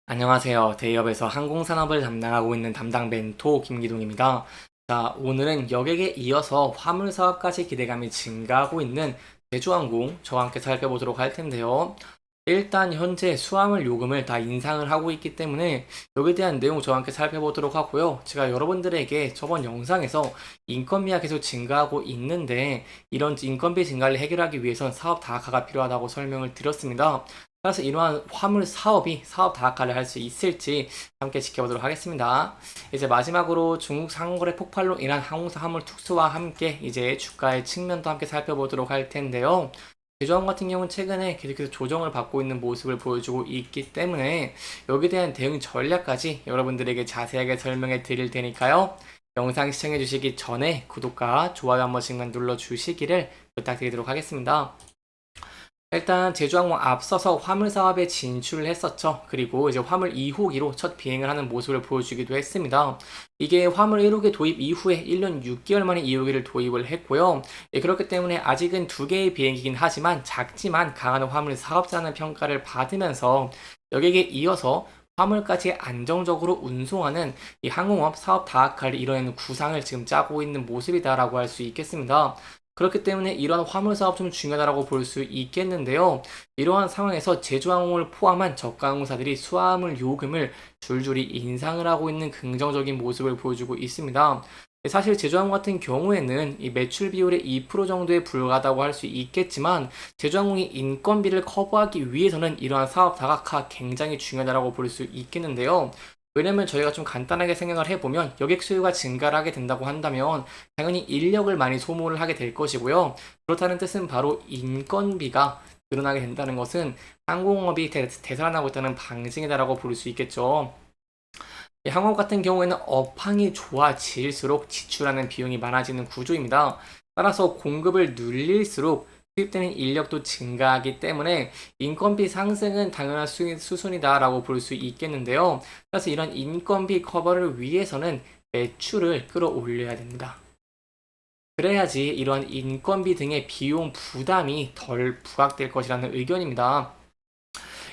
안녕하세요. 대기업에서 항공산업을 담당하고 있는 담당 멘토 김기동입니다. 자, 오늘은 여객에 이어서 화물 사업까지 기대감이 증가하고 있는 제주항공 저와 함께 살펴보도록 할 텐데요. 일단 현재 수화물 요금을 다 인상을 하고 있기 때문에 여기에 대한 내용 저와 함께 살펴보도록 하고요. 제가 여러분들에게 저번 영상에서 인건비가 계속 증가하고 있는데 이런 인건비 증가를 해결하기 위해선 사업 다각화가 필요하다고 설명을 드렸습니다. 따라서 이러한 화물 사업이 사업 다각화를 할 수 있을지 함께 지켜보도록 하겠습니다. 이제 마지막으로 중국 상거래 폭발로 인한 항공사 화물 특수와 함께 이제 주가의 측면도 함께 살펴보도록 할 텐데요. 제주항공 같은 경우는 최근에 계속해서 조정을 받고 있는 모습을 보여주고 있기 때문에 여기에 대한 대응 전략까지 여러분들에게 자세하게 설명해 드릴 테니까요. 영상 시청해 주시기 전에 구독과 좋아요 한 번씩만 눌러 주시기를 부탁드리도록 하겠습니다. 일단 제주항공 앞서서 화물 사업에 진출을 했었죠. 그리고 이제 화물 2호기로 첫 비행을 하는 모습을 보여주기도 했습니다. 이게 화물 1호기 도입 이후에 1년 6개월 만에 2호기를 도입을 했고요. 그렇기 때문에 아직은 두 개의 비행기긴 하지만 작지만 강한 화물 사업자는 평가를 받으면서 여기에 이어서 화물까지 안정적으로 운송하는 이 항공업 사업 다각화를 이뤄내는 구상을 지금 짜고 있는 모습이다라고 할 수 있겠습니다. 그렇기 때문에 이러한 화물 사업 좀 중요하다고 볼 수 있겠는데요. 이러한 상황에서 제주항공을 포함한 저가항공사들이 수화물 요금을 줄줄이 인상을 하고 있는 긍정적인 모습을 보여주고 있습니다. 사실 제주항공 같은 경우에는 이 매출 비율의 2% 정도에 불과하다고 할 수 있겠지만 제주항공이 인건비를 커버하기 위해서는 이러한 사업 다각화 굉장히 중요하다고 볼 수 있겠는데요. 왜냐면 저희가 좀 간단하게 생각을 해보면 여객 수요가 증가를 하게 된다고 한다면 당연히 인력을 많이 소모를 하게 될 것이고요. 그렇다는 뜻은 바로 인건비가 늘어나게 된다는 것은 항공업이 대살아나고 있다는 방증이다라고 볼 수 있겠죠. 항공업 같은 경우에는 업황이 좋아질수록 지출하는 비용이 많아지는 구조입니다. 따라서 공급을 늘릴수록 투입되는 인력도 증가하기 때문에 인건비 상승은 당연한 수순이다라고 볼 수 있겠는데요. 그래서 이런 인건비 커버를 위해서는 매출을 끌어올려야 됩니다. 그래야지 이러한 인건비 등의 비용 부담이 덜 부각될 것이라는 의견입니다.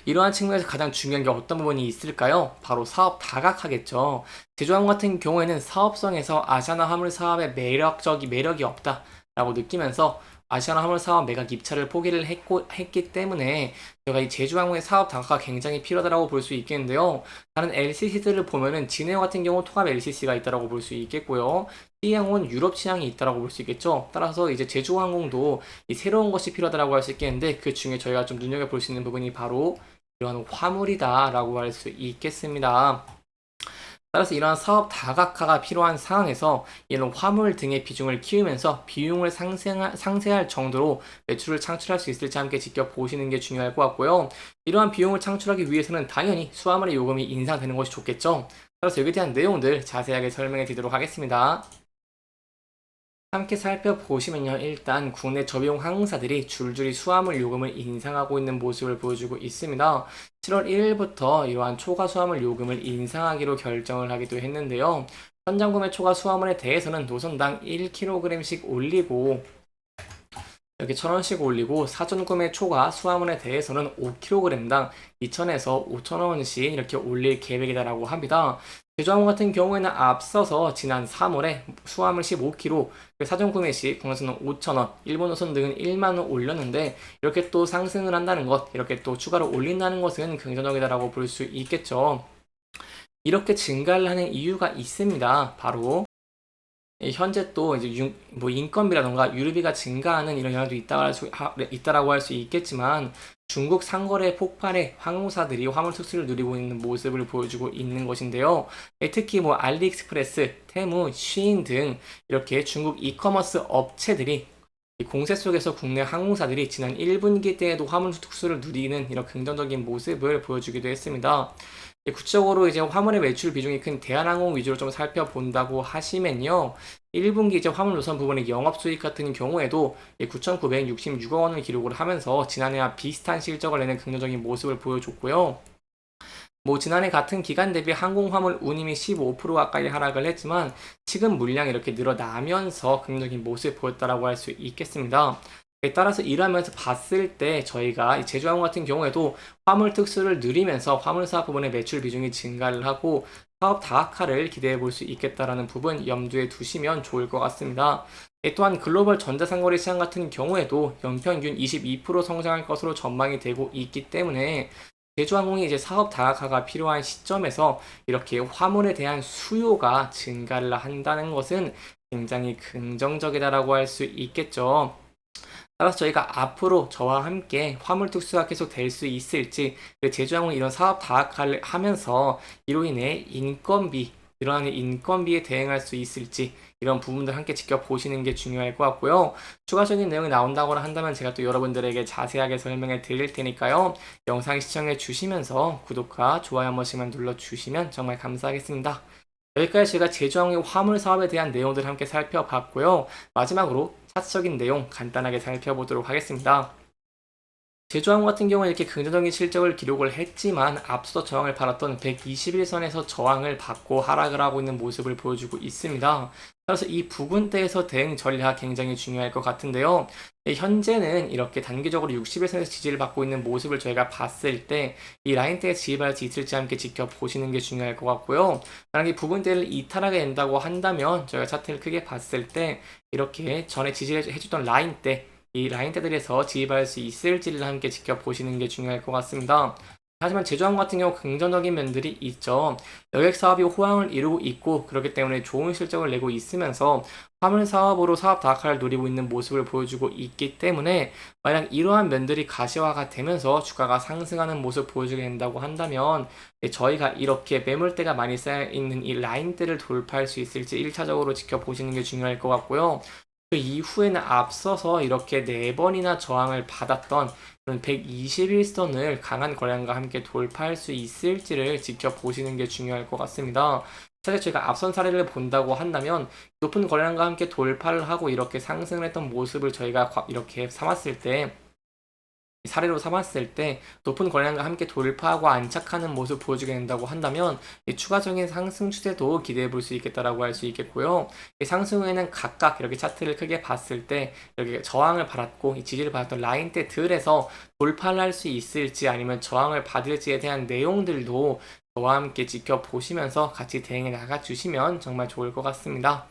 이러한 측면에서 가장 중요한 게 어떤 부분이 있을까요? 바로 사업 다각화겠죠. 제주항공 같은 경우에는 사업성에서 아시아나 화물 사업의 매력이 없다라고 느끼면서 아시아나 화물 사업 매각 입찰을 포기를 했기 때문에 제가 이 제주항공의 사업 다각화가 굉장히 필요하다고 볼 수 있겠는데요. 다른 LCC들을 보면은 진에어 같은 경우 통합 LCC가 있다고 볼 수 있겠고요. C항공은 유럽 취향이 있다고 볼 수 있겠죠. 따라서 이제 제주항공도 이 새로운 것이 필요하다고 할 수 있겠는데 그 중에 저희가 좀 눈여겨볼 수 있는 부분이 바로 이러한 화물이다라고 할 수 있겠습니다. 따라서 이러한 사업 다각화가 필요한 상황에서 이런 화물 등의 비중을 키우면서 비용을 상쇄할 정도로 매출을 창출할 수 있을지 함께 지켜보시는 게 중요할 것 같고요. 이러한 비용을 창출하기 위해서는 당연히 수화물의 요금이 인상되는 것이 좋겠죠. 따라서 여기에 대한 내용들 자세하게 설명해 드리도록 하겠습니다. 함께 살펴보시면요. 일단 국내 저비용 항공사들이 줄줄이 수화물 요금을 인상하고 있는 모습을 보여주고 있습니다. 7월 1일부터 이러한 초과 수화물 요금을 인상하기로 결정을 하기도 했는데요. 현장 구매 초과 수화물에 대해서는 노선당 1kg씩 올리고 이렇게 1,000원씩 올리고 사전 구매 초과 수화물에 대해서는 5kg당 2,000에서 5,000원씩 이렇게 올릴 계획이다라고 합니다. 제주항공 같은 경우에는 앞서서 지난 3월에 수화물 15kg 사전 구매 시 국내선은 5,000원, 일본 노선 등은 1만원 올렸는데 이렇게 또 상승을 한다는 것, 이렇게 또 추가로 올린다는 것은 긍정적이다라고 볼 수 있겠죠. 이렇게 증가를 하는 이유가 있습니다. 바로 현재 또 이제 뭐 인건비라던가 유류비가 증가하는 이런 영향도 있다라고 할 수 있겠지만 중국 상거래 폭발에 항공사들이 화물 특수를 누리고 있는 모습을 보여주고 있는 것인데요. 특히 뭐 알리익스프레스, 테무, 쉬인 등 이렇게 중국 이커머스 업체들이 공세 속에서 국내 항공사들이 지난 1분기 때에도 화물 특수를 누리는 이런 긍정적인 모습을 보여주기도 했습니다. 구체적으로 이제 화물의 매출 비중이 큰 대한항공 위주로 좀 살펴본다고 하시면요. 1분기 이제 화물 노선 부분의 영업수익 같은 경우에도 9,966억 원을 기록을 하면서 지난해와 비슷한 실적을 내는 긍정적인 모습을 보여줬고요. 뭐 지난해 같은 기간 대비 항공 화물 운임이 15% 가까이 하락을 했지만 지금 물량이 이렇게 늘어나면서 긍정적인 모습을 보였다라고 할 수 있겠습니다. 따라서 이러한 면에서 봤을 때 저희가 이 제주항공 같은 경우에도 화물 특수를 누리면서 화물 사업 부분의 매출 비중이 증가를 하고 사업 다각화를 기대해 볼 수 있겠다라는 부분 염두에 두시면 좋을 것 같습니다. 또한 글로벌 전자상거래 시장 같은 경우에도 연평균 22% 성장할 것으로 전망이 되고 있기 때문에 제주항공이 이제 사업 다각화가 필요한 시점에서 이렇게 화물에 대한 수요가 증가를 한다는 것은 굉장히 긍정적이다라고 할 수 있겠죠. 따라서 저희가 앞으로 저와 함께 화물 특수가 계속 될 수 있을지, 제주항공이 이런 사업 다각화를 하면서 이로 인해 늘어나는 인건비에 대응할 수 있을지 이런 부분들 함께 지켜보시는 게 중요할 것 같고요. 추가적인 내용이 나온다고 한다면 제가 또 여러분들에게 자세하게 설명해 드릴 테니까요. 영상 시청해 주시면서 구독과 좋아요 한 번씩만 눌러주시면 정말 감사하겠습니다. 여기까지 제가 제주항공 화물 사업에 대한 내용들 함께 살펴봤고요. 마지막으로 차트적인 내용 간단하게 살펴보도록 하겠습니다. 제주항공 같은 경우는 이렇게 긍정적인 실적을 기록을 했지만 앞서 저항을 받았던 121선에서 저항을 받고 하락을 하고 있는 모습을 보여주고 있습니다. 따라서 이 부분대에서 대응 전략 굉장히 중요할 것 같은데요. 현재는 이렇게 단기적으로 61선에서 지지를 받고 있는 모습을 저희가 봤을 때 이 라인대에 지지받을 수 있을지 함께 지켜보시는 게 중요할 것 같고요. 만약 에 부분대를 이탈하게 된다고 한다면 저희가 차트를 크게 봤을 때 이렇게 전에 지지를 해주던 라인대 이 라인대들에서 지입할 수 있을지를 함께 지켜보시는 게 중요할 것 같습니다. 하지만 제주항공 같은 경우 긍정적인 면들이 있죠. 여객 사업이 호황을 이루고 있고 그렇기 때문에 좋은 실적을 내고 있으면서 화물 사업으로 사업 다각화를 노리고 있는 모습을 보여주고 있기 때문에 만약 이러한 면들이 가시화가 되면서 주가가 상승하는 모습 보여주게 된다고 한다면 저희가 이렇게 매물대가 많이 쌓여있는 이 라인대를 돌파할 수 있을지 1차적으로 지켜보시는 게 중요할 것 같고요. 그 이후에는 앞서서 이렇게 4번이나 저항을 받았던 그런 121선을 강한 거래량과 함께 돌파할 수 있을지를 지켜보시는 게 중요할 것 같습니다. 사실 저희가 앞선 사례를 본다고 한다면 높은 거래량과 함께 돌파를 하고 이렇게 상승을 했던 모습을 저희가 이렇게 삼았을 때 사례로 삼았을 때 높은 거래량과 함께 돌파하고 안착하는 모습 보여주게 된다고 한다면 이 추가적인 상승 추세도 기대해 볼 수 있겠다라고 할 수 있겠고요. 이 상승 후에는 각각 이렇게 차트를 크게 봤을 때 여기 저항을 받았고 이 지지를 받았던 라인대들에서 돌파를 할 수 있을지 아니면 저항을 받을지에 대한 내용들도 저와 함께 지켜보시면서 같이 대응해 나가 주시면 정말 좋을 것 같습니다.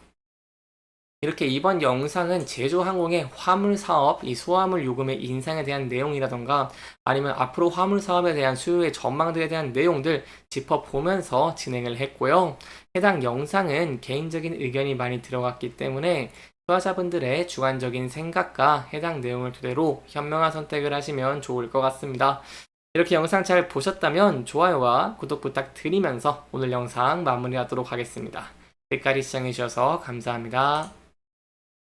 이렇게 이번 영상은 제주항공의 화물 사업, 이 수화물 요금의 인상에 대한 내용이라던가 아니면 앞으로 화물 사업에 대한 수요의 전망들에 대한 내용들 짚어보면서 진행을 했고요. 해당 영상은 개인적인 의견이 많이 들어갔기 때문에 투자자분들의 주관적인 생각과 해당 내용을 토대로 현명한 선택을 하시면 좋을 것 같습니다. 이렇게 영상 잘 보셨다면 좋아요와 구독 부탁드리면서 오늘 영상 마무리하도록 하겠습니다. 끝까지 시청해주셔서 감사합니다.